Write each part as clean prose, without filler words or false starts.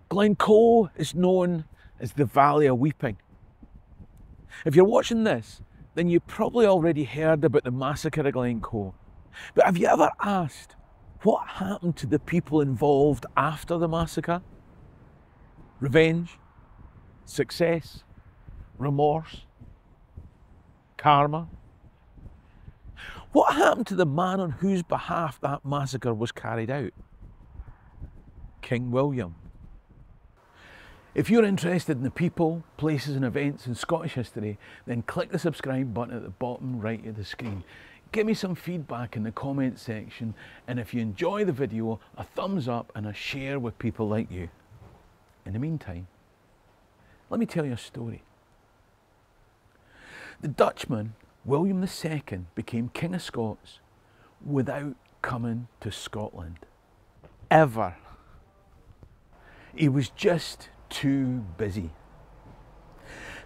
Glencoe is known as the Valley of Weeping. If you're watching this, then you probably already heard about the massacre of Glencoe. But have you ever asked what happened to the people involved after the massacre? Revenge, success, remorse, karma? What happened to the man on whose behalf that massacre was carried out? King William. If you're interested in the people, places and events in Scottish history, then click the subscribe button at the bottom right of the screen. Give me some feedback in the comment section, and if you enjoy the video, a thumbs up and a share with people like you. In the meantime, let me tell you a story. The Dutchman, William II, became King of Scots without coming to Scotland. Ever. He was just too busy.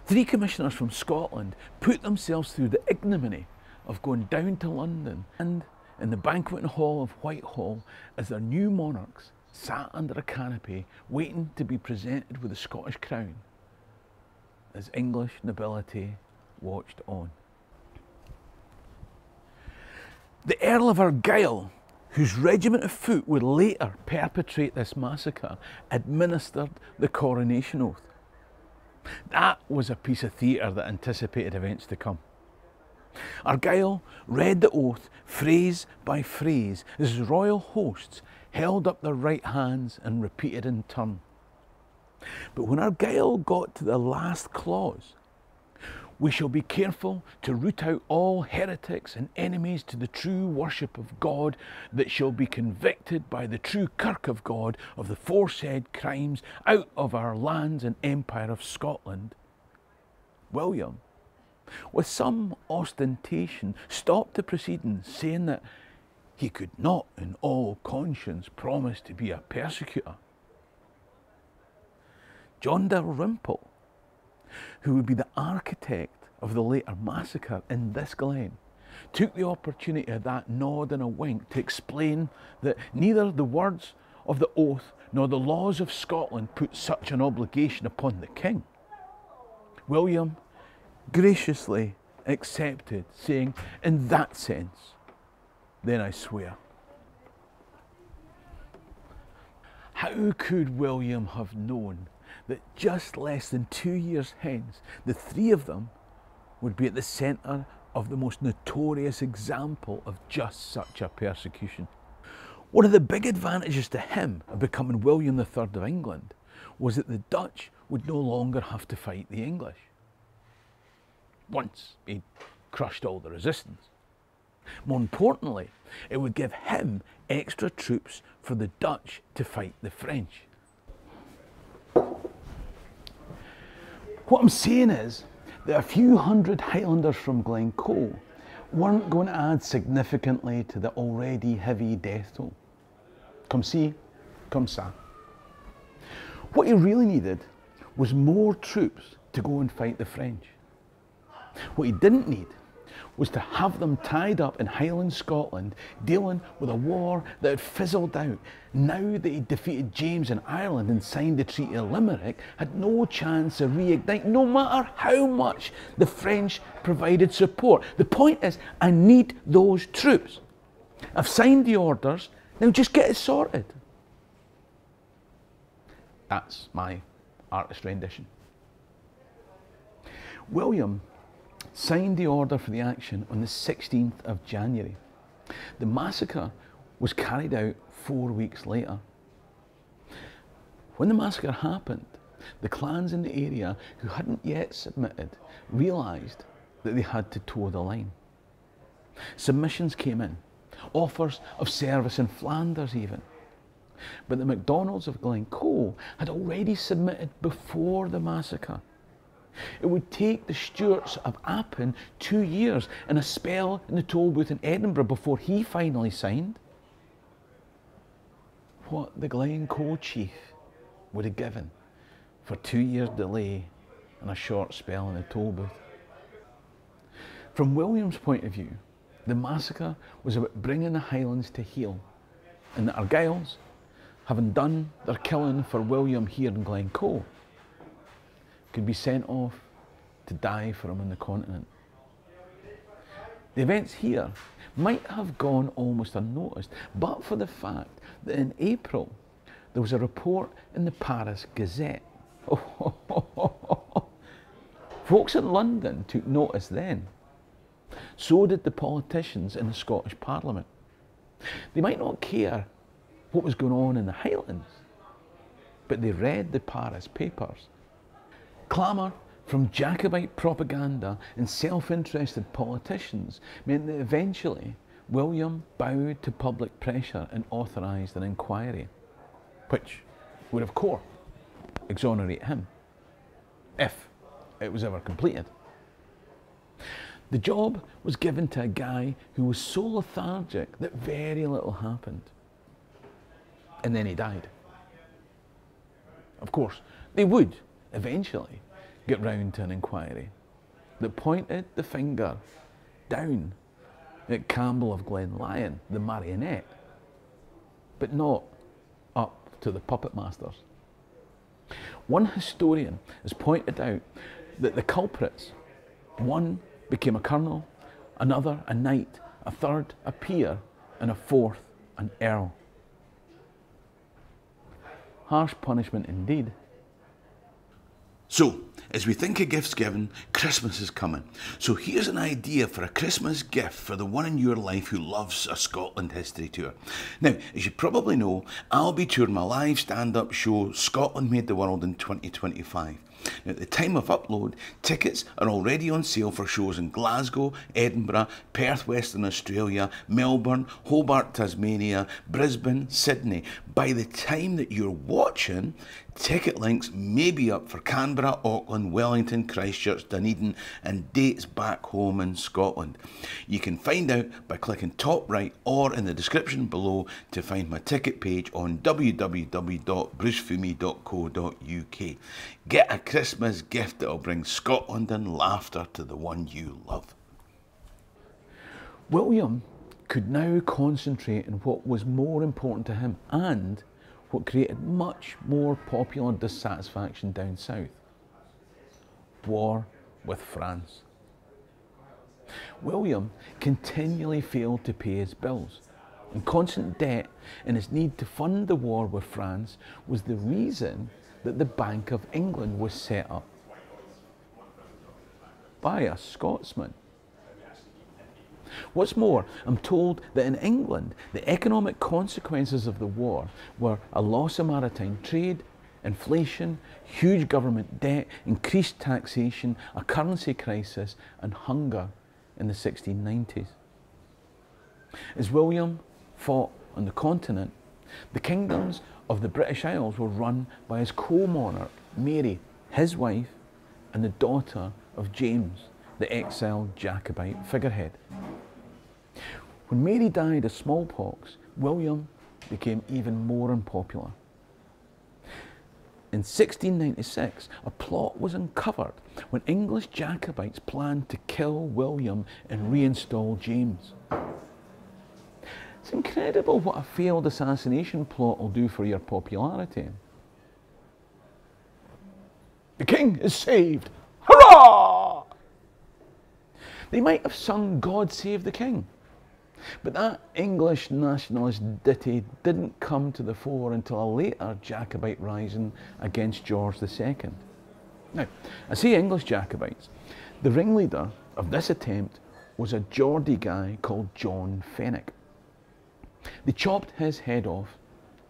3 commissioners from Scotland put themselves through the ignominy of going down to London and in the banqueting hall of Whitehall as their new monarchs sat under a canopy waiting to be presented with the Scottish crown as English nobility watched on. The Earl of Argyll, whose regiment of foot would later perpetrate this massacre, administered the coronation oath. That was a piece of theatre that anticipated events to come. Argyll read the oath phrase by phrase as his royal hosts held up their right hands and repeated in turn. But when Argyll got to the last clause, "We shall be careful to root out all heretics and enemies to the true worship of God that shall be convicted by the true Kirk of God of the foresaid crimes out of our lands and empire of Scotland," William, with some ostentation, stopped the proceedings, saying that he could not in all conscience promise to be a persecutor. John Dalrymple, who would be the architect of the later massacre in this glen, took the opportunity of that nod and a wink to explain that neither the words of the oath nor the laws of Scotland put such an obligation upon the king. William graciously accepted, saying, "In that sense, then I swear." How could William have known that just less than 2 years hence, the 3 of them would be at the centre of the most notorious example of just such a persecution? One of the big advantages to him of becoming William III of England was that the Dutch would no longer have to fight the English, once he'd crushed all the resistance. More importantly, it would give him extra troops for the Dutch to fight the French. What I'm saying is that a few hundred Highlanders from Glencoe weren't going to add significantly to the already heavy death toll. Comme ci, comme ça. What he really needed was more troops to go and fight the French. What he didn't need was to have them tied up in Highland Scotland dealing with a war that had fizzled out. Now that he'd defeated James in Ireland and signed the Treaty of Limerick, had no chance of reignite, no matter how much the French provided support. The point is, I need those troops. I've signed the orders, now just get it sorted. That's my artist rendition. William signed the order for the action on the 16th of January. The massacre was carried out 4 weeks later. When the massacre happened, the clans in the area who hadn't yet submitted realised that they had to toe the line. Submissions came in, offers of service in Flanders even. But the MacDonalds of Glencoe had already submitted before the massacre. It would take the Stuarts of Appin 2 years and a spell in the toll booth in Edinburgh before he finally signed. What the Glencoe chief would have given for 2 years delay and a short spell in the toll booth. From William's point of view, the massacre was about bringing the Highlands to heel, and the Argylls having done their killing for William here in Glencoe, could be sent off to die for him on the continent. The events here might have gone almost unnoticed, but for the fact that in April there was a report in the Paris Gazette. Folks in London took notice then. So did the politicians in the Scottish Parliament. They might not care what was going on in the Highlands, but they read the Paris papers. Clamour from Jacobite propaganda and self-interested politicians meant that eventually William bowed to public pressure and authorised an inquiry, which would of course exonerate him, if it was ever completed. The job was given to a guy who was so lethargic that very little happened. And then he died. Of course, they would eventually get round to an inquiry that pointed the finger down at Campbell of Glenlyon, the marionette, but not up to the puppet masters. One historian has pointed out that the culprits, one became a colonel, another a knight, a third a peer, and a fourth an earl. Harsh punishment indeed. So, as we think of gifts given, Christmas is coming. So here's an idea for a Christmas gift for the one in your life who loves a Scotland history tour. Now, as you probably know, I'll be touring my live stand-up show, Scotland Made the World in 2025. Now, at the time of upload, tickets are already on sale for shows in Glasgow, Edinburgh, Perth, Western Australia, Melbourne, Hobart, Tasmania, Brisbane, Sydney. By the time that you're watching, ticket links may be up for Canberra, Auckland, Wellington, Christchurch, Dunedin, and dates back home in Scotland. You can find out by clicking top right or in the description below to find my ticket page on www.brucefumi.co.uk. Get a Christmas gift that will bring Scotland and laughter to the one you love. William could now concentrate on what was more important to him and what created much more popular dissatisfaction down south: war with France. William continually failed to pay his bills, and constant debt and his need to fund the war with France was the reason that the Bank of England was set up by a Scotsman. What's more, I'm told that in England, the economic consequences of the war were a loss of maritime trade, inflation, huge government debt, increased taxation, a currency crisis, and hunger in the 1690s. As William fought on the continent, the kingdoms of the British Isles were run by his co-monarch, Mary, his wife, and the daughter of James, the exiled Jacobite figurehead. When Mary died of smallpox, William became even more unpopular. In 1696, a plot was uncovered when English Jacobites planned to kill William and reinstall James. It's incredible what a failed assassination plot will do for your popularity. The king is saved! Hurrah! They might have sung God Save the King, but that English nationalist ditty didn't come to the fore until a later Jacobite rising against George II. Now, I say English Jacobites. The ringleader of this attempt was a Geordie guy called John Fenwick. They chopped his head off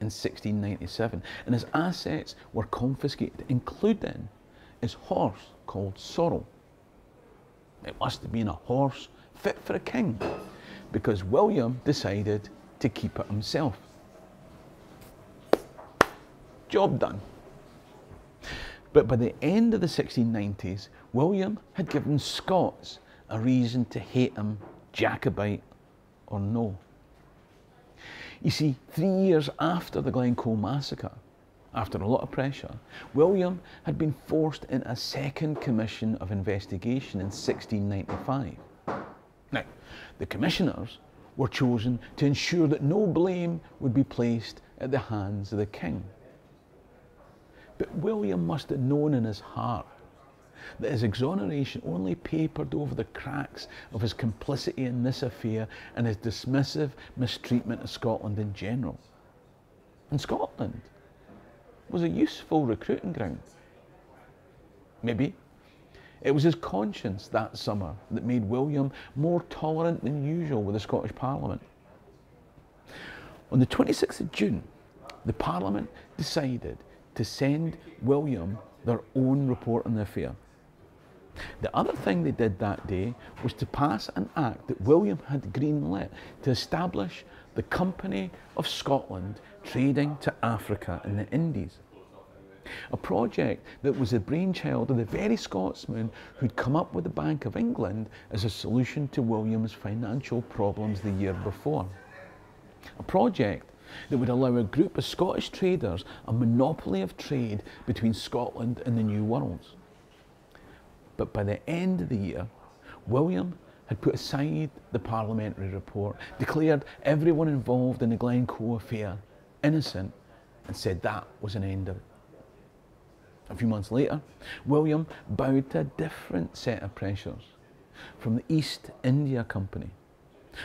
in 1697 and his assets were confiscated, including his horse called Sorrel. It must have been a horse fit for a king, because William decided to keep it himself. Job done. But by the end of the 1690s, William had given Scots a reason to hate him, Jacobite or no. You see, 3 years after the Glencoe massacre, after a lot of pressure, William had been forced in a second commission of investigation in 1695. Now, the commissioners were chosen to ensure that no blame would be placed at the hands of the king. But William must have known in his heart that his exoneration only papered over the cracks of his complicity in this affair and his dismissive mistreatment of Scotland in general. And Scotland was a useful recruiting ground. Maybe it was his conscience that summer that made William more tolerant than usual with the Scottish Parliament. On the 26th of June, the Parliament decided to send William their own report on the affair. The other thing they did that day was to pass an act that William had greenlit to establish the Company of Scotland trading to Africa and the Indies. A project that was the brainchild of the very Scotsman who'd come up with the Bank of England as a solution to William's financial problems the year before. A project that would allow a group of Scottish traders a monopoly of trade between Scotland and the New Worlds. But by the end of the year, William had put aside the parliamentary report, declared everyone involved in the Glencoe affair innocent, and said that was an end of it. A few months later, William bowed to a different set of pressures from the East India Company,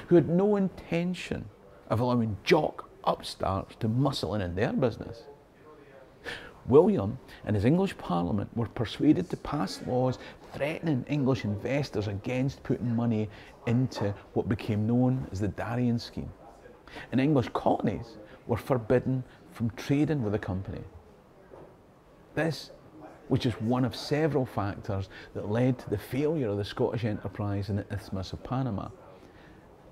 who had no intention of allowing jock upstarts to muscle in their business. William and his English Parliament were persuaded to pass laws threatening English investors against putting money into what became known as the Darien Scheme. And English colonies were forbidden from trading with the company. This was just one of several factors that led to the failure of the Scottish enterprise in the Isthmus of Panama.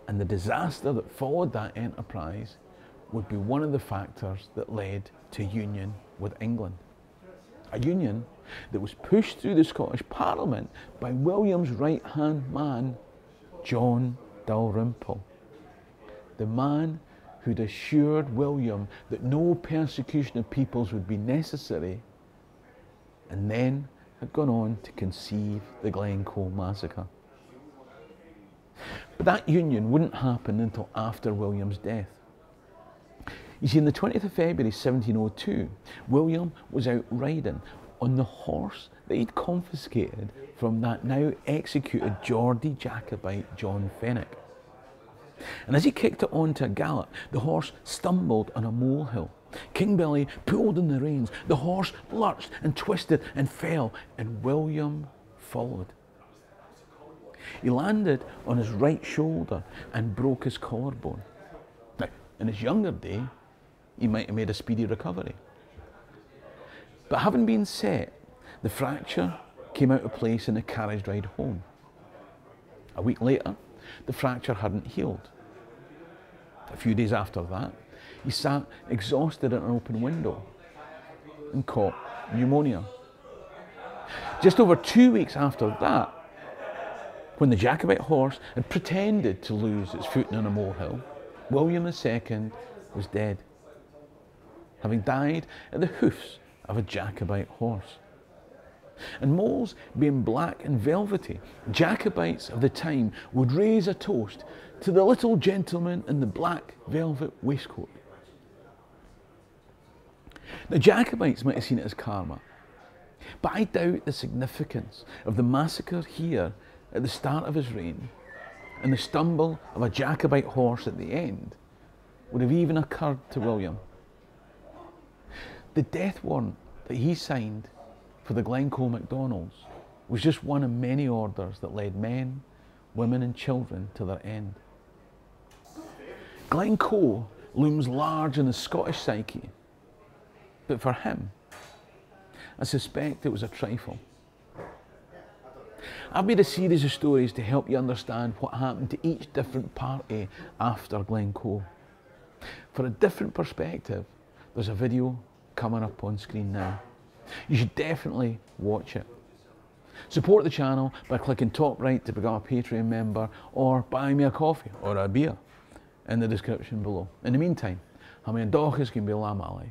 And the disaster that followed that enterprise would be one of the factors that led to union with England. A union that was pushed through the Scottish Parliament by William's right-hand man, John Dalrymple. The man who'd assured William that no persecution of peoples would be necessary, and then had gone on to conceive the Glencoe massacre. But that union wouldn't happen until after William's death. You see, on the 20th of February 1702, William was out riding on the horse that he'd confiscated from that now executed Geordie Jacobite John Fenwick. And as he kicked it on to a gallop, the horse stumbled on a molehill. King Billy pulled in the reins, the horse lurched and twisted and fell, and William followed. He landed on his right shoulder and broke his collarbone. Now, in his younger day, he might have made a speedy recovery. But having been set, the fracture came out of place in the carriage ride home. A week later, the fracture hadn't healed. A few days after that, he sat exhausted at an open window and caught pneumonia. Just over 2 weeks after that, when the Jacobite horse had pretended to lose its footing on a molehill, William II was dead, having died at the hoofs of a Jacobite horse. And moles being black and velvety, Jacobites of the time would raise a toast to the little gentleman in the black velvet waistcoat. The Jacobites might have seen it as karma, but I doubt the significance of the massacre here at the start of his reign and the stumble of a Jacobite horse at the end would have even occurred to William. The death warrant that he signed for the Glencoe MacDonalds was just one of many orders that led men, women and children to their end. Glencoe looms large in the Scottish psyche, but for him, I suspect it was a trifle. I've made a series of stories to help you understand what happened to each different party after Glencoe. For a different perspective, there's a video coming up on screen now. You should definitely watch it. Support the channel by clicking top right to become a Patreon member, or buy me a coffee or a beer in the description below. In the meantime, ha' me an dóchas cin be lá life.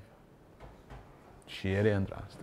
Sieri an drast.